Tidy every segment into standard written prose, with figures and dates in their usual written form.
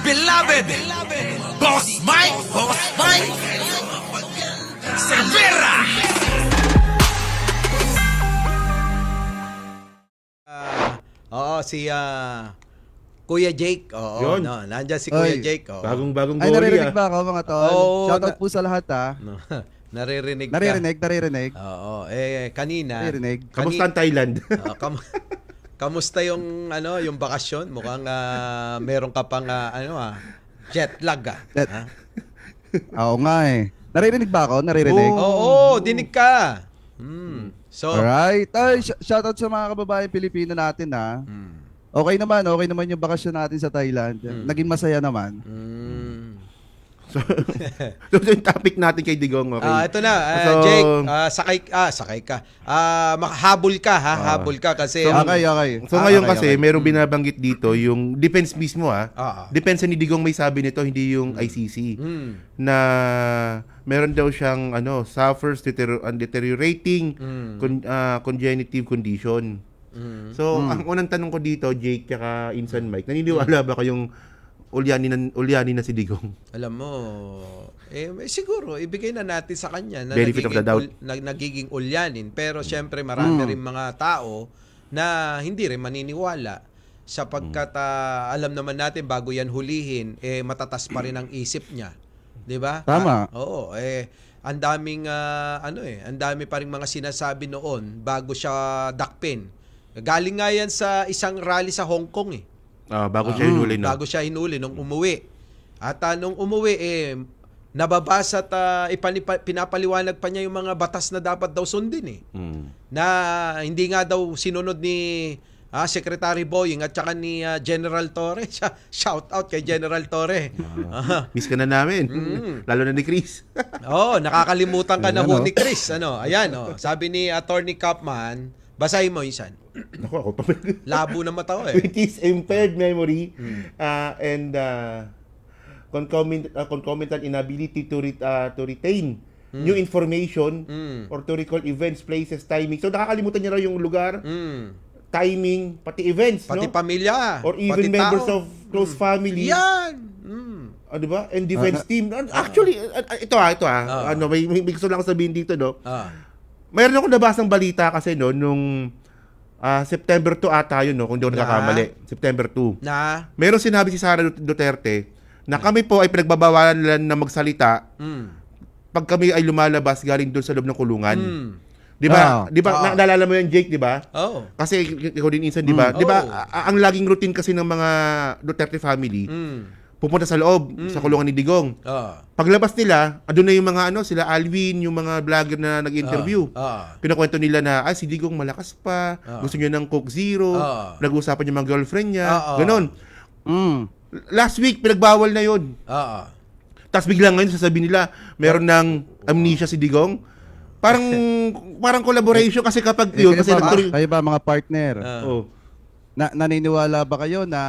beloved, Boss Mike, Cervera. Oo, si Kuya Jake. Oo, Yun. no, nandiyan si Kuya Oy. Jake. Oo. Bagong Ay, goalie naririnig ba ako mga tol? Oo, Shoutout po sa lahat No, naririnig ka. Naririnig. Oo, kanina. Naririnig. Kamusta ang Thailand? Kamusta yung yung bakasyon? Mukhang meron ka pang jet lag . Oo nga eh. Naririnig ba ako? Naririnig? Oo, dinig ka. So, Alright. Ay, shoutout sa mga kababayan Pilipino natin ha. Okay naman yung bakasyon natin sa Thailand. Naging masaya naman. So yung topic natin kay Digong, okay? ito na, So, Jake, sakay ka. Makahabol ka habol ka kasi Okay. So ngayon Okay, kasi okay. merong binabanggit dito yung defense mismo Oo. Depensa ni Digong may sabi nito, hindi yung ICC. Na meron daw siyang suffers deteriorating congenitive condition. So ang unang tanong ko dito, Jake tsaka Insan Mike, naniniwala ba kayong ulyani na si Digong? Alam mo, siguro ibigay na natin sa kanya na Benefit of the doubt. nagiging ulyanin, pero syempre marami rin mga tao na hindi rin maniniwala sapagkat alam naman natin bago yan hulihin matatas pa rin ang isip niya, 'di ba? Tama. Oo, ang daming ang dami pa ring mga sinasabi noon bago siya dakpin. Galing nga yan sa isang rally sa Hong Kong Bago siya hinuli, no? Bago siya hinuli nung umuwi. At nung umuwi, nababasa at pinapaliwanag pa niya yung mga batas na dapat daw sundin Na hindi nga daw sinunod ni Secretary Boying at saka ni General Torre. Shout out kay General Torre. Miss ka na namin. Lalo na ni Chris. Nakakalimutan ka na Ayan, ni Chris. Ayan, sabi ni Attorney Capman, basahin mo Insan. Ako pa. Labo na mata ko With his impaired memory and concomitant inability to retain new information or to recall events, places, timing. So nakakalimutan niya raw yung lugar, timing, pati events, Pati no? pamilya. Or even pati members tao. of close family. Yan! Diba? And defense team. Actually, may gusto lang ako sabihin dito, no? Mayroon akong nabasang balita kasi, no, nung September 2 ata yun, no, kung di ako nakakamali. September 2. Meron sinabi si Sara Duterte na kami po ay pinagbabawalan na magsalita pag kami ay lumalabas galing doon sa loob ng kulungan. Di ba? Naalala mo yan, Jake, di ba? Kasi ikaw din Insan, di ba? Di ba, ang laging routine kasi ng mga Duterte family, pupunta sa loob, sa kulungan ni Digong. Paglabas nila, andun na yung mga sila Alvin, yung mga vlogger na nag-interview. Pinakwento nila na, si Digong malakas pa, gusto niya ng Coke Zero, nag-uusapan yung mga girlfriend niya, ganon. Last week, pinagbawal na yun. Tapos biglang ngayon, sasabihin nila, meron ng amnesia si Digong. Parang collaboration kasi kapag yun, kasi kayo ba mga partner? Naniniwala ba kayo na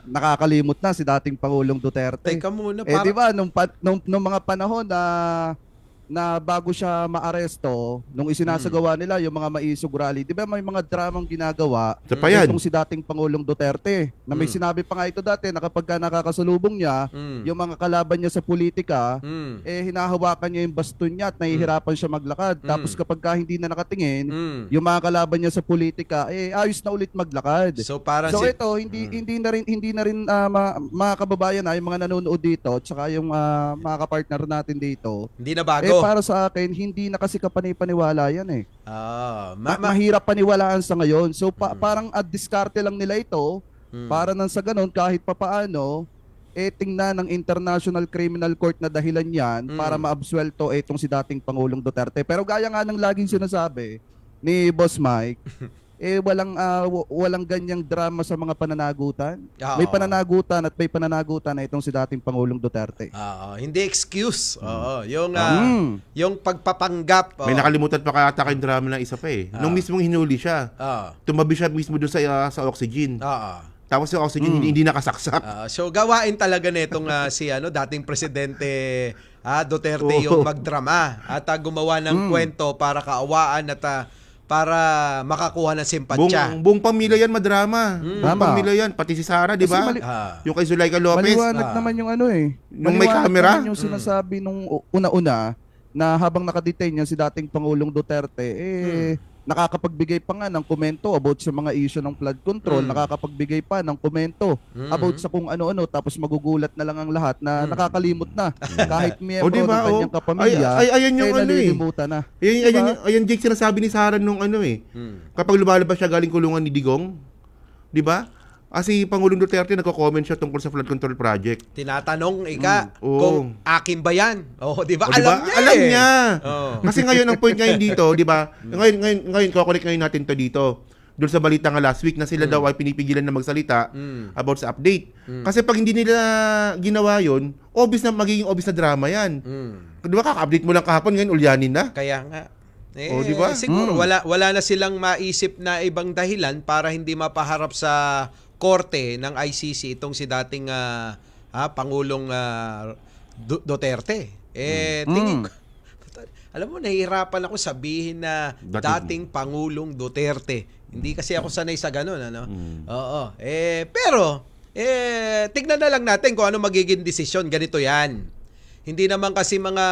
nakakalimot na si dating Pangulong Duterte? Teka muna. Di ba, nung mga panahon na bago siya maaresto, nung isinasagawa nila yung mga maisog rally, di ba may mga dramang ginagawa itong si dating Pangulong Duterte, na may sinabi pa nga ito dati na kapag nakakasalubong niya, yung mga kalaban niya sa politika, hinahawakan niya yung baston niya at nahihirapan siya maglakad. Tapos kapag hindi na nakatingin, yung mga kalaban niya sa politika, ayos na ulit maglakad. So parang ito, hindi na rin mga kababayan yung mga nanonood dito, tsaka yung mga kapartner natin dito. Hindi na bago. Para sa akin, hindi na kasi kapanipaniwala yan . Mahirap paniwalaan sa ngayon. So parang diskarte lang nila ito para nang sa ganun kahit papaano tingnan ng International Criminal Court na dahilan yan para maabsuelto itong si dating Pangulong Duterte. Pero gaya nga ng laging sinasabi ni Boss Mike, walang ganyang drama sa mga pananagutan. May pananagutan at may pananagutan na itong si dating Pangulong Duterte. Hindi excuse. Yung pagpapanggap. May nakalimutan pa kaya kayong drama ng isa pa Nung mismong hinuli siya, tumabi siya mismo doon sa oxygen. Tapos yung oxygen hindi nakasaksak. So gawain talaga nitong dating presidente Duterte yung magdrama at gumawa ng kwento para kaawaan at para makakuha ng simpatsya. Buong pamilya yan madrama. Buong Tama. pamilya yan. Pati si Sara, di ba? Kasi Yung kay Zulaika Lopez. Maliwanag naman yung ano eh. Nung may Maliwanag camera? naman yung sinasabi nung una-una na habang nakadetain yan si dating Pangulong Duterte, nakakapagbigay pa nga ng komento about sa mga issue ng flood control, nakakapagbigay pa ng komento about sa kung ano-ano, tapos magugulat na lang ang lahat na nakakalimot na. Kahit miyembro ng kanyang kapamilya, Ayan yung ano eh. nalilimutan na. Ayan Jake, sinasabi ni Sara nung ano eh. Kapag lumalabas siya galing kulungan ni Digong, di ba? Si Pangulong Duterte nagko-comment siya tungkol sa flood control project. Tinatanong Oo. kung akin ba yan? Oh, di ba? O, diba? Alam niya Alam eh. niya. Oo. Kasi ngayon ang point ngayon dito, di ba? Ngayon kukulik ngayon natin to dito. Doon sa balita nga last week na sila daw ay pinipigilan na magsalita about sa update. Kasi pag hindi nila ginawa yon, magiging obvious na drama yan. Di ba kaka-update mo lang kahapon, ngayon ulyanin na. Kaya nga. Di ba? Siguro wala na silang maisip na ibang dahilan para hindi mapaharap sa korte ng ICC itong si dating Pangulong Duterte. Tingin ko, alam mo, nahihirapan ako sabihin na dating Pangulong Duterte. Hindi kasi ako sanay sa ganun, ano? Oo. Pero tignan na lang natin kung ano magiging desisyon. Ganito yan. Hindi naman kasi mga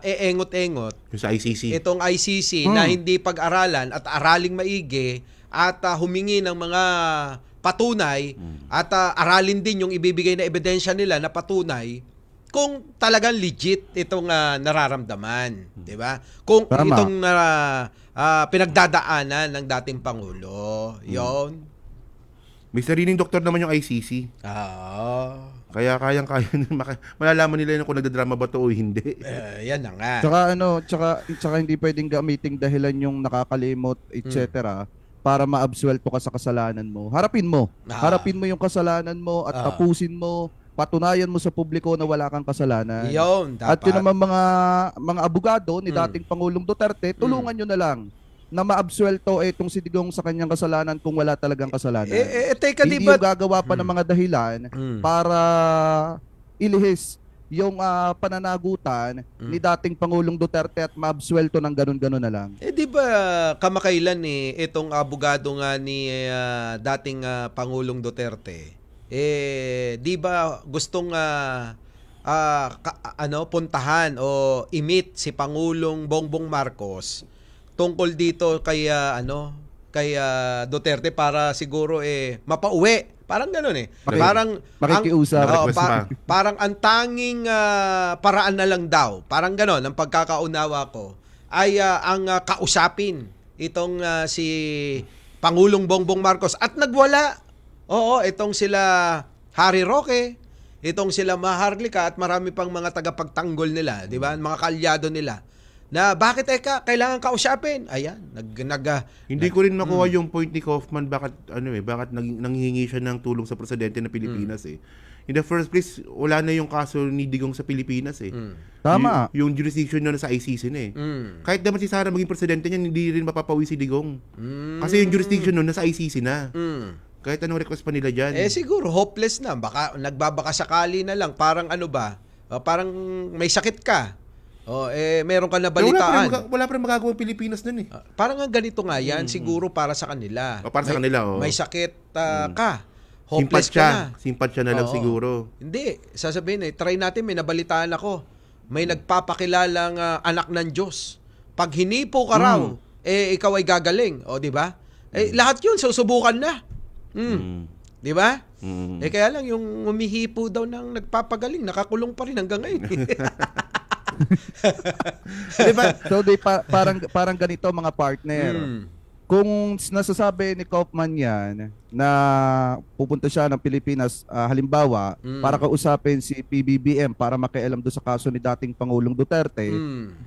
eengot-engot Yung sa ICC. itong ICC na hindi pag-aralan at araling maigi at humingi ng mga patunay at aralin din yung ibibigay na ebidensya nila na patunay kung talagang legit itong nararamdaman, 'di ba? Kung Tama. itong pinagdadaanan ng dating pangulo, 'yon. May sariling doktor naman yung ICC. Kaya kayang-kaya malalaman nila kung nagdadrama ba to o hindi. Yan na nga. Tsaka hindi pwedeng gamiting dahilan yung nakakalimot, etc. para maabsuelto ka sa kasalanan mo. Harapin mo. Harapin mo yung kasalanan mo at tapusin mo. Patunayan mo sa publiko na wala kang kasalanan. Yun, dapat. At yun naman mga abogado ni dating Pangulong Duterte, tulungan nyo na lang na maabsuelto itong si Digong sa kanyang kasalanan kung wala talagang kasalanan. Teka, Hindi di ba? yung gagawa pa ng mga dahilan para ilihis yung pananagutan ni dating Pangulong Duterte at maabsuelto ng ganun-ganun na lang. Di ba kamakailan itong abogado nga ni dating Pangulong Duterte, di ba gustong puntahan o i-meet si Pangulong Bongbong Marcos tungkol dito kay Duterte para siguro mapauwi. Parang gano'n eh. Makikiusap. Parang ang tanging paraan na lang daw, parang gano'n, ang pagkakaunawa ko, ay ang kausapin itong si Pangulong Bongbong Marcos. At nagwala. Oo, itong sila Harry Roque, itong sila Maharlika at marami pang mga tagapagtanggol nila, di ba? Mga kaalyado nila. Na bakit kailangan kausapin? Ayan, Hindi ko rin makuha yung point ni Kaufman bakit nanghihingi siya ng tulong sa presidente ng Pilipinas eh. In the first place, wala na yung kaso ni Digong sa Pilipinas eh. Tama. Yung jurisdiction na sa ICC na eh. Kahit naman si Sara maging presidente niya, hindi rin mapapawi si Digong. Kasi yung jurisdiction nun nasa ICC na. Kahit anong request pa nila dyan. Siguro hopeless na. Baka nagbabaka sakali na lang. Parang parang may sakit ka. Meron ka na balitaan. Wala pa rin magagawa Pilipinas nun eh. Parang nga ganito nga yan, siguro para sa kanila. Para sa kanila, May sakit ka. Hopeless ka na. Simpatsya na lang siguro. Hindi. Sasabihin try natin, may nabalitaan ako. May nagpapakilalang anak ng Diyos. Pag hinipo ka raw, ikaw ay gagaling. O, di ba? Lahat yun, susubukan na. Di ba? Kaya lang, yung humihipo daw ng nagpapagaling, nakakulong pa rin hanggang ngayon. Diba? So parang ganito mga partner. Kung nasasabi ni Kaufman yan na pupunta siya ng Pilipinas halimbawa para kausapin si PBBM para makialam doon sa kaso ni dating Pangulong Duterte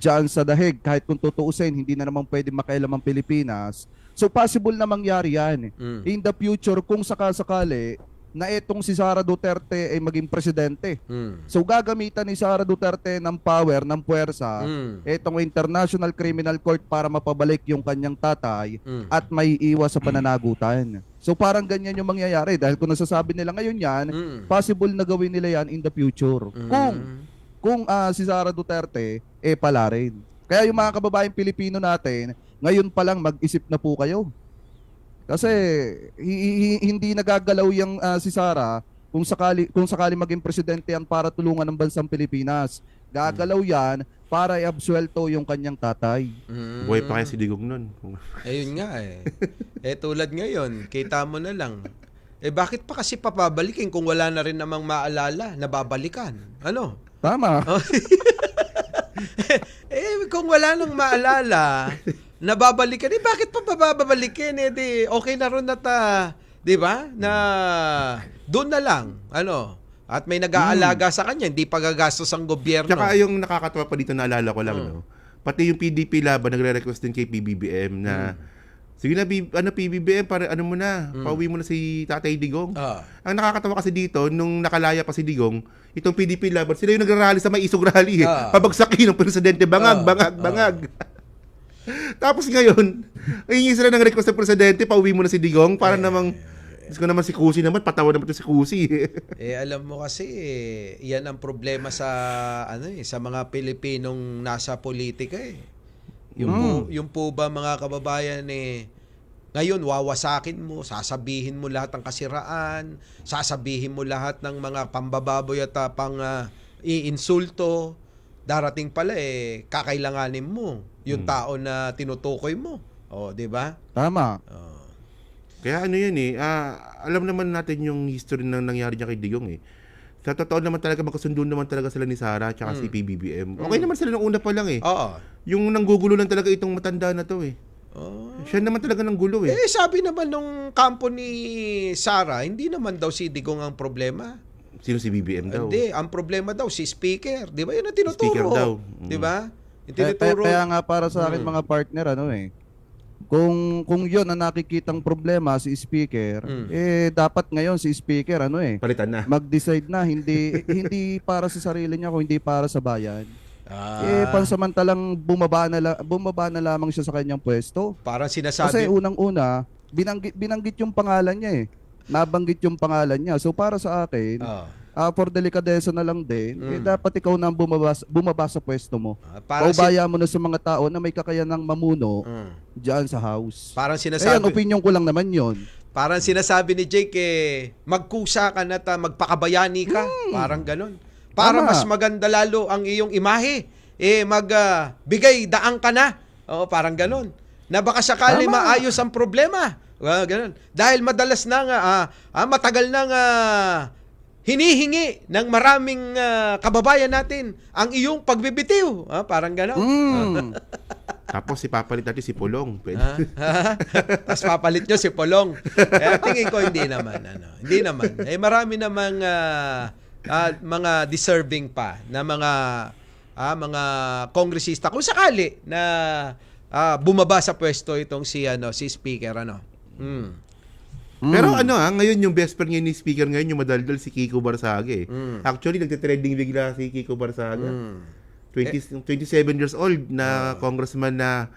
diyan sa dahig, kahit kung tutuusin hindi na naman pwede makialam ang Pilipinas. So possible na mangyari yan in the future kung sakasakali na itong si Sara Duterte ay maging presidente. So gagamitan ni Sara Duterte ng power, ng puwersa, itong International Criminal Court para mapabalik yung kanyang tatay at may iwas sa pananagutan. So parang ganyan yung mangyayari dahil kung nasasabi nila ngayon yan, possible na gawin nila yan in the future. Kung si Sara Duterte pala rin. Kaya yung mga kababaeng Pilipino natin, ngayon pa lang mag-isip na po kayo. Kasi hindi nagagalaw yung si Sara kung sakali maging presidente yan para tulungan ng bansang Pilipinas. Gagalaw yan para i-absuelto yung kanyang tatay. Buhay pa kaya si Digong nun. Ayun nga eh. Tulad ngayon, kita mo na lang. Bakit pa kasi papabalikin kung wala na rin namang maalala na babalikan? Ano? Tama. Kung wala nang maalala na babalikan, bakit pa babalikin? Di okay na ron at, di ba? Na doon na lang. Ano? At may nag-aalaga sa kanya, hindi pa gagastos ang gobyerno. Tsaka yung nakakatawa pa dito, naalala ko lang, no? Pati yung PDP laban, nagre-request din kay PBBM na, sige na, PBBM, para ano mo na, pauwi mo na si Tatay Digong. Ang nakakatawa kasi dito, nung nakalaya pa si Digong, itong PDP laban, sila yung nagrarally sa may isog rally. Pabagsakin ng presidente, bangag. Tapos ngayon, hingi sila ng request ng presidente, pauwi mo na si Digong, para namang, ko naman si Kusi naman, patawa naman ito si Kusi. Alam mo kasi, yan ang problema sa sa mga Pilipinong nasa politika eh. Yung po ba mga kababayan ngayon wawasakin mo, sasabihin mo lahat ng kasiraan, sasabihin mo lahat ng mga pambababoy at iinsulto. Darating pala kakailanganin mo yung tao na tinutukoy mo. Di ba? Tama. Kaya ano yan alam naman natin yung history na nangyari niya kay Digong Sa totoo naman talaga, magkasundo naman talaga sila ni Sara at si PBBM. Okay naman sila nung una pa lang Oo. Yung nanggugulo lang talaga itong matanda na to Siya naman talaga nanggulo Sabi naman nung kampo ni Sara, hindi naman daw si Digong ang problema. Sino si BBM daw? Hindi, ang problema daw si Speaker. Di ba yun ang tinuturo? Speaker daw. Di ba? Kaya nga para sa akin mga partner, kung yun ang nakikitang problema si Speaker, dapat ngayon si Speaker Palitan na. mag-decide na hindi para sa sarili niya, kung hindi para sa bayan. Pansamantalang bumaba na lamang siya sa kanyang pwesto. Parang sinasabi. Kasi unang-una, binanggit yung pangalan niya Nabanggit yung pangalan niya. So para sa akin, for delikadesa na lang din, dapat ikaw na ang bumaba sa pwesto mo. Paubaya mo na sa mga tao na may kakayanang mamuno diyan sa house. Parang sinasabi. Kaya opinion ko lang naman yon. Parang sinasabi ni Jake, magkusa ka na magpakabayani ka. Parang ganun. Para mas maganda lalo ang iyong imahe. Magbigay daang ka na. Parang ganun. Na baka sakali maayos ang problema. Ganun. Dahil madalas na matagal na hinihingi ng maraming kababayan natin ang iyong pagbibitiw. Parang gano'n. Tapos papalit natin si Pulong. Tapos papalit nyo si Pulong. Tingin ko hindi naman. Hindi naman. Marami namang mga deserving pa na mga kongresista kung sakali na bumaba sa pwesto itong si Speaker Pero ngayon yung best friend ngayon ni Speaker ngayon yung madaldal si Kiko Barsaga Actually nagte-trending bigla si Kiko Barsaga. 27 years old na congressman na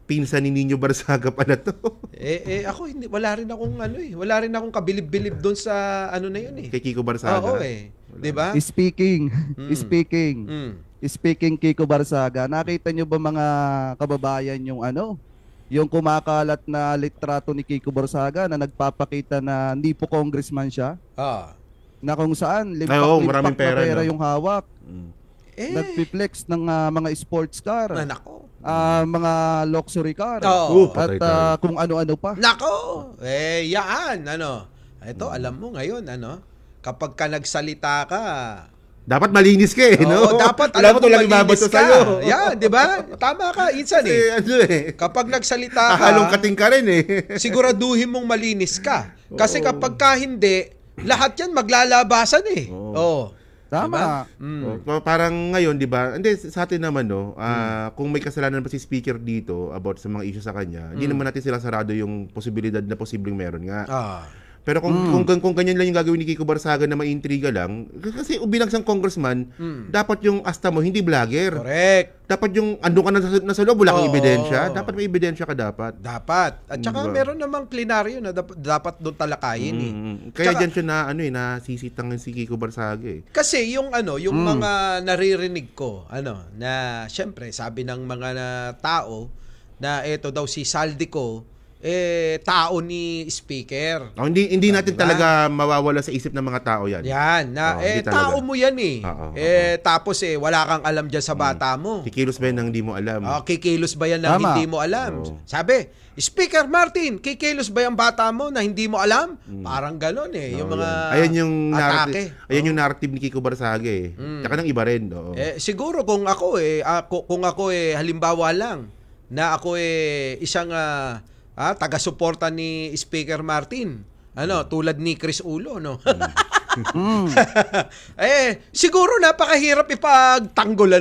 pinsan ni Nino Barsaga pa na to. Ako wala rin akong kabilib-bilib doon sa na yun Kay Kiko Barsaga. Oo 'Di ba? Speaking Kiko Barsaga, nakita niyo ba mga kababayan yung kumakalat na litrato ni Kiko Barsaga na nagpapakita na hindi po congressman siya? Na kung saan limpak pera, na pera yung hawak. Nagpi-flex ng mga sports car. Nako. Mga luxury car. At kung ano-ano pa. Nako. Yan Ito alam mo ngayon kapag ka nagsalita ka, dapat malinis ka no? Dapat alam mo malinis ka. Sa'yo. Yan, di ba? Tama ka, insan Kapag nagsalita ka, halong kating ka rin siguraduhin mong malinis ka. Kasi kapag ka hindi, lahat yan maglalabasan Tama. Diba? Parang ngayon, di ba? Hindi, sa atin naman, kung may kasalanan pa si Speaker dito about sa mga issue sa kanya, hindi naman natin sila sarado yung posibilidad na posibleng meron nga. Pero kung ganyan lang yung gagawin ni Kiko Barsaga na maintriga lang, kasi bilang isang congressman, dapat yung asta mo hindi vlogger. Correct. Dapat yung ando ka na sa loob, wala kang ebidensya. Dapat may ebidensya ka dapat. At saka meron namang plenaryo na dapat doon talakayin Kaya tsaka, dyan siya na sisitang si Kiko Barsaga Kasi yung mga naririnig ko, na syempre sabi ng mga tao na ito daw si Saldico tao ni speaker. Hindi natin Diba? talaga mawawala sa isip ng mga tao yan. Yan, na hindi tao talaga. mo yan eh. Tapos wala kang alam diyan sa bata mo. Kikilos ba yan ng hindi mo alam? Kikilos ba yan na Tama. hindi mo alam? Oo. Sabi, Speaker Martin, kikilos ba yung bata mo na hindi mo alam? Parang gano'n yung mga Ayan yung atake. narrative, ayan yung narrative ni Kiko Barsaga eh. Tsaka ng iba rin. Oo. Siguro kung ako kung ako halimbawa lang na ako isang taga-suporta ni Speaker Martin. Tulad ni Chris Ulo, no? Siguro napakahirap ipagtanggol,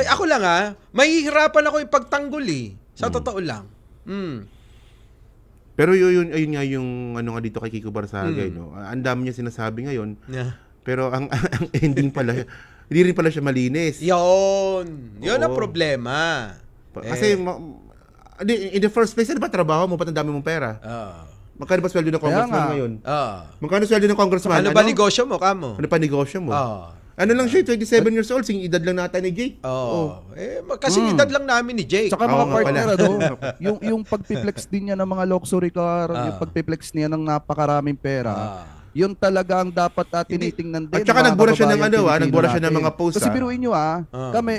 ako lang mahihirapan ako ipagtanggol sa totoo lang. Pero ayun nga yung nga dito kay Kiko Barsaga, no? Ang dami niya sinasabi ngayon. Yeah. Pero ang ending pala, hindi rin pala siya malinis. Yun ang Oo. problema. Kasi in the first place, ano ba trabaho mo? Ba't ang dami mong pera? Magkano ba sweldo ng congressman nga. ngayon? Ah. Magkano sweldo ng congressman? Ano ba negosyo mo, kamo? Ano pa negosyo mo? Ah. Ano lang siya, 27 years old, sing edad lang nata ni Jake. Oo. Kasing edad lang namin ni Jake. Tsaka Oo mga nga partner, pala. yung pagpiplex din niya ng mga luxury car, yung pagpiplex niya ng napakaraming pera, yun talaga ang dapat tinitingnan din. At saka ng mga nagbura siya ng kababayang nagbura siya ng Pilipino mga natin. post. Kasi biruin nyo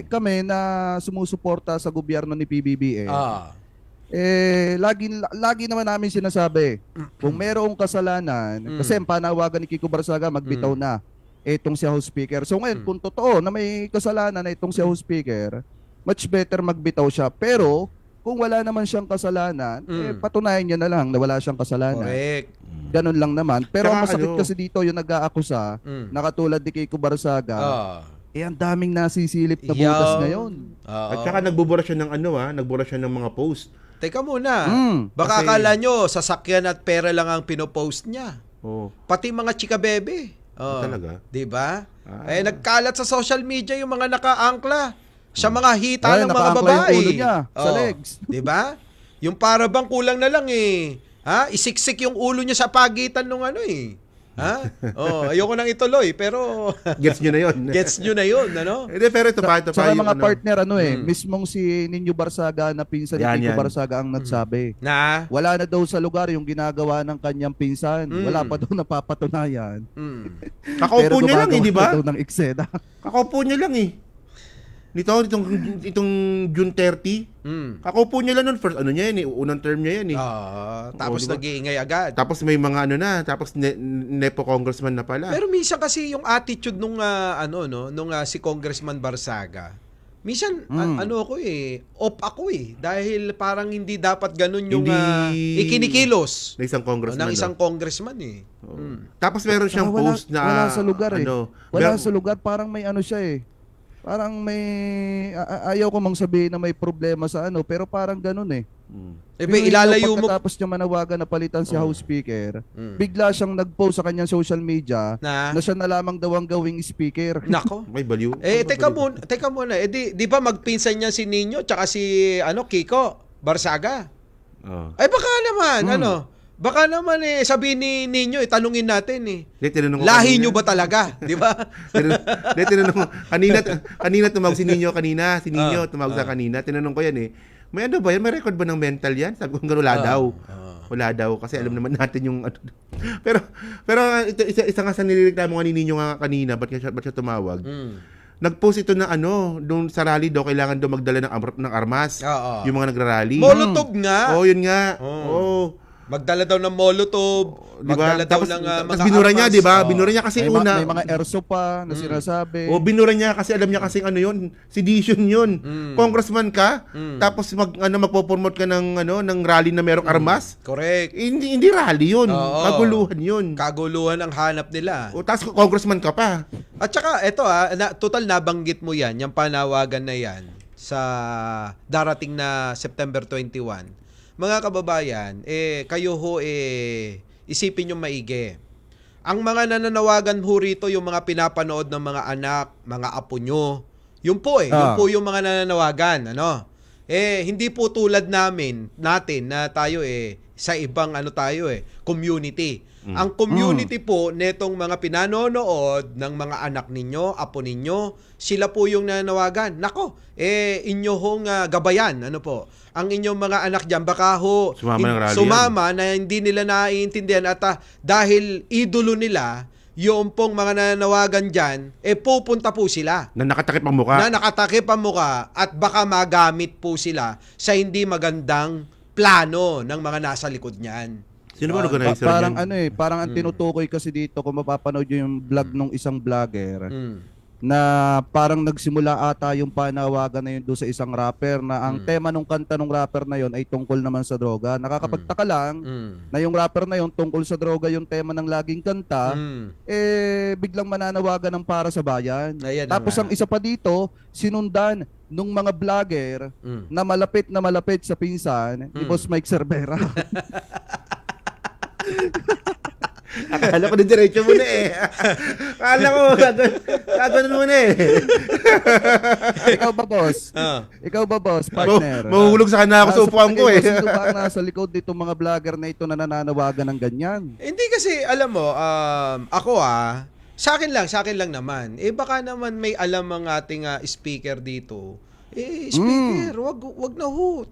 kami na sumusuporta sa gobyerno ni PBBM, lagi naman namin sinasabi, kung merong kasalanan, kasi ang panawagan ni Kiko Barsaga, magbitaw na itong si House Speaker. So ngayon, kung totoo na may kasalanan na itong si House Speaker, much better magbitaw siya. Pero, kung wala naman siyang kasalanan, patunayan niya na lang na wala siyang kasalanan. Correct. Ganun lang naman. Pero ang Tsaka masakit kasi dito yung nag-aakusa, na katulad ni Kiko Barsaga, ang daming nasisilip na butas ngayon. At saka nagbubura siya ng nagbura siya ng mga post. Teka muna. Baka Kasi- akala nyo, sasakyan at pera lang ang pinopost niya. Oh. Pati mga chika bebe. Talaga? 'Di ba? Nagkalat sa social media yung mga nakaangkla sa mga hita Ay, ng mga nakaangkla babae. yung ulo niya sa legs. 'Di ba? Yung para bang kulang na lang isiksik yung ulo niya sa pagitan ng ayoko nang ituloy pero Gets nyo na yun. gets nyo na yun, Hindi, pero ito pa Saka yung mga partner, mismong si Ninyo Barsaga na pinsan ni Yan, Kiko yan. Barsaga ang nagsabi. Na? Wala na daw sa lugar yung ginagawa ng kanyang pinsan. Wala pa daw napapatunayan. Kakaupo niya lang, di gumagawa ba? daw ng eksena. Kakaupo niya lang itong June 30. Kakaupo niya lang nun, first niya yan unang term niya yan Tapos diba? nag-iingay agad. Tapos may mga tapos nepo congressman na pala. Pero minsan kasi yung attitude nung si Congressman Barsaga. Minsan off ako dahil parang hindi dapat ganun yung ikinikilos na isang congressman. ng isang congressman Tapos meron siyang Saka post na wala sa lugar wala meron- sa lugar, parang may siya parang may ayaw ko mang sabihin na may problema sa pero parang ganun ilalayo mo Pagkatapos niya manawagan na palitan si House Speaker, bigla siyang nag-post sa kanyang social media na siya na lamang daw ang gawing speaker. nako. may baliw. Teka muna. Di ba magpinsan niya si Nino tsaka si Kiko Barsaga? Baka naman baka naman sabihin ni Nino tanungin natin Tinanong ko lahi kanina. nyo ba talaga? Di ba? Tinanong ko kanina tumawag si Nino tumawag sa kanina. Tinanong ko yan may ba yan? May record ba ng mental yan? Sabi ko wala daw. Wala daw kasi alam naman natin yung pero isa nga sa nireklamo nga ni Nino nga kanina, ba't siya tumawag? Nag-post ito na doon sa rally daw kailangan daw magdala ng armas. Yung mga nagrarally. Molotov nga. Yun nga. Magdala daw ng molotov, magdala daw ng mga tapos binura niya, armas. di ba? Binura niya kasi May mga airsoft pa na sinasabi. binura niya kasi alam niya kasi yun, sedition yun. Congressman ka, tapos magpo-promote ka ng rally na merong armas. Correct. Hindi rally yun. Oo. Kaguluhan yun. Kaguluhan ang hanap nila. Tapos congressman ka pa. At saka, eto total nabanggit mo yan, yung panawagan na yan sa darating na September 21. Mga kababayan, kayo isipin nyo maigi. Ang mga nananawagan ho rito, yung mga pinapanood ng mga anak, mga apo nyo, yun po yun po yung mga nananawagan, hindi po tulad natin na tayo sa ibang community. Ang community po netong mga pinanonood ng mga anak ninyo, apo ninyo, sila po yung nanawagan. Nako, inyo hong gabayan, ano po, ang inyong mga anak dyan, baka ho sumama na hindi nila naiintindihan at dahil idolo nila, yung pong mga nananawagan dyan, pupunta po sila. Na nakatakip ang mukha. Na nakatakip ang mukha at baka magamit po sila sa hindi magandang plano ng mga nasa likod niyan. Sino ba organizer parang niyan? parang ang tinutukoy kasi dito kung mapapanood yung vlog ng isang vlogger na parang nagsimula ata yung panawagan na yun doon sa isang rapper na ang tema ng kanta ng rapper na yun ay tungkol naman sa droga. Nakakapagtaka lang na yung rapper na yun tungkol sa droga yung tema ng laging kanta, biglang mananawagan ng para sa bayan. Ayan Tapos ang isa pa dito, sinundan nung mga vlogger na malapit sa pinsan ni Boss Mike Cervera. Akala ko na diretso mo na Akala ko, gagawin mo na Ikaw ba, boss? Ikaw ba, boss? Partner? Mahuhulog sa kanila ako sa upuan ko Sino ba ang nasa likod dito mga vlogger na ito na nananawagan ng ganyan? Hindi kasi, alam mo, ako sa akin lang naman. Baka naman may alam ang ating speaker dito. Speaker, wag na ho.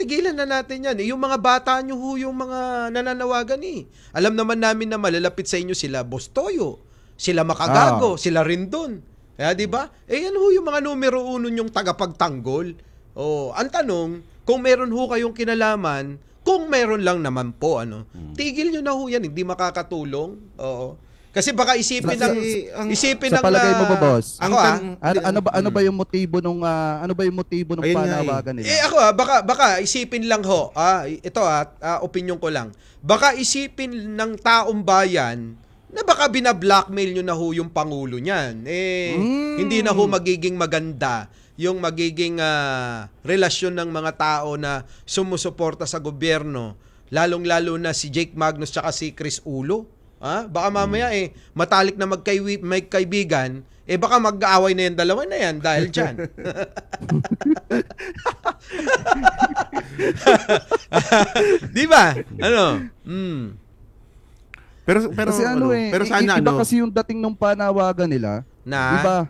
Tigilan na natin yan. Yung mga bata nyo ho, yung mga nananawagan Alam naman namin na malalapit sa inyo sila Boss Toyo, sila Makagago, sila Rindon. Kaya di ba? Yan ho yung mga numero 1 yung tagapagtanggol. Ang tanong, kung meron ho kayong kinalaman, kung meron lang naman po, tigil nyo na ho yan, hindi makakatulong. Kasi baka isipin sa palagay mo ba, boss? Ako ano ba yung motibo ng panawagan nila? Ako baka isipin lang ho. Ito opinion ko lang. Baka isipin ng taong bayan na baka bina-blackmail nyo na ho yung pangulo niyan. Hindi na ho magiging maganda yung magiging relasyon ng mga tao na sumusuporta sa gobyerno, lalong-lalo na si Jake Magnus tsaka si Chris Ulo. Baka mamaya matalik na magkaibigan, baka mag-aaway na yung dalawa na yan dahil dyan. Di ba? Pero kasi pero sana iba kasi yung dating ng panawagan nila. Na?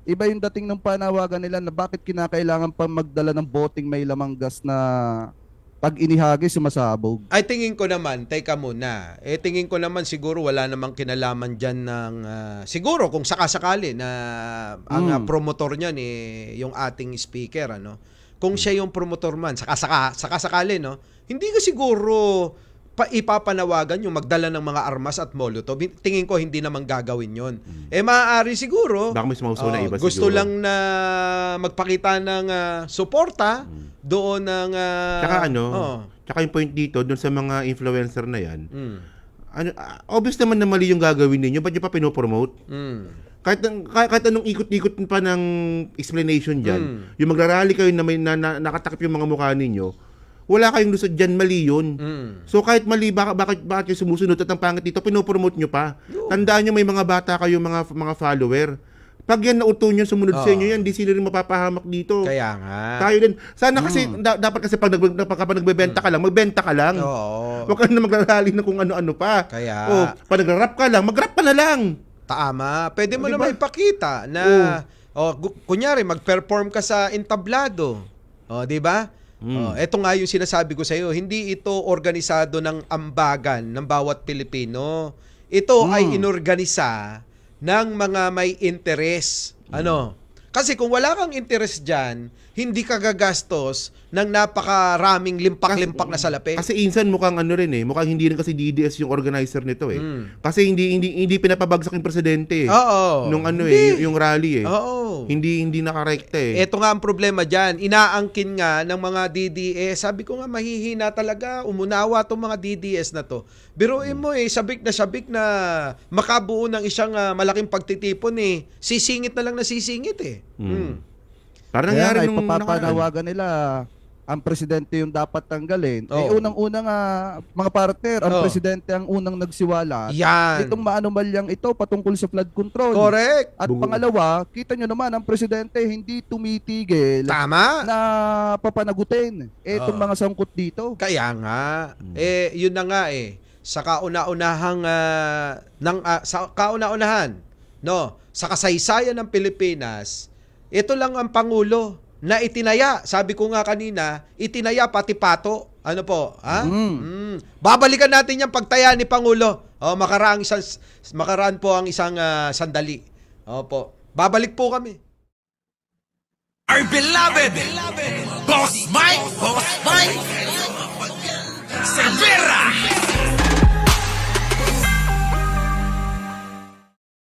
Iba yung dating ng panawagan nila na bakit kinakailangan pa magdala ng boting may lamang gas na pag inihagi sumasabog. Ay tingin ko naman, teka muna. Tingin ko naman siguro wala namang kinalaman diyan ng siguro kung sakasakali na ang promotor niyan yung ating speaker Kung siya yung promotor man, sakasakali hindi ko siguro ipapanawagan yung magdala ng mga armas at molotov. Tingin ko hindi naman gagawin yon. Maaari siguro baka may sumausaw na iba gusto siguro. lang na magpakita ng suporta doon ng tsaka yung point dito doon sa mga influencer na yan. Obvious naman na mali yung gagawin ninyo, ba't nyo pa pinopromote? Kahit anong ikot-ikot pa ng explanation dyan, yung magrarally kayo na may nakatakip yung mga mukha ninyo, wala kayong lusod dyan, mali yun. So kahit mali, bakit kayo sumusunod at ang pangit dito, pinopromote nyo pa. Tandaan nyo may mga bata kayo, mga follower. Pag yan nauto nyo, sumunod sa inyo yan, di sila rin mapapahamak dito. Kaya nga. Tayo din. Sana kasi, dapat kasi pag nagbebenta ka lang, magbenta ka lang. Oo. Huwag ka na magrarally na kung ano-ano pa. Kaya. Pag nagra-rap ka lang, mag-rap ka na lang. Tama. Pwede mo naman ipakita na, kunyari, mag-perform ka sa entablado. Di ba? Ito nga yung sinasabi ko sa iyo, hindi ito organisado ng ambagan ng bawat Pilipino. Ito ay inorganisa ng mga may interes. Kasi kung wala kang interes dyan, hindi ka gagastos ng napakaraming limpak-limpak na salapi. Kasi insan mukhang mukhang hindi rin kasi DDS yung organizer nito Kasi hindi pinapabagsak yung presidente nung yung rally Oo. Hindi nakarekta Ito nga ang problema diyan. Inaangkin nga ng mga DDS. Sabi ko nga mahihina talaga umunawa tong mga DDS na to. Biruin mo sabik na makabuo ng isang malaking pagtitipon sisingit na lang na sisingit Parang kaya nangyari nga, nung ipapapanawagan nila ang presidente yung dapat tanggalin. Unang-una nga, mga partner, ang presidente ang unang nagsiwala. Yan. Itong maanumalyang ito patungkol sa flood control. Correct. At pangalawa, kita nyo naman, ang presidente hindi tumitigil Tama. na papanagutin itong mga sangkot dito. Kaya nga. Yun na nga sa kauna-unahang sa kauna-unahan, no, sa kasaysayan ng Pilipinas, ito lang ang pangulo na itinaya, sabi ko nga kanina, itinaya pati pato. Ano po? Ha? Babalikan natin yung pagtaya ni Pangulo. Makaraan po ang isang sandali. Opo. Babalik po kami. Our beloved Boss Mike Cervera.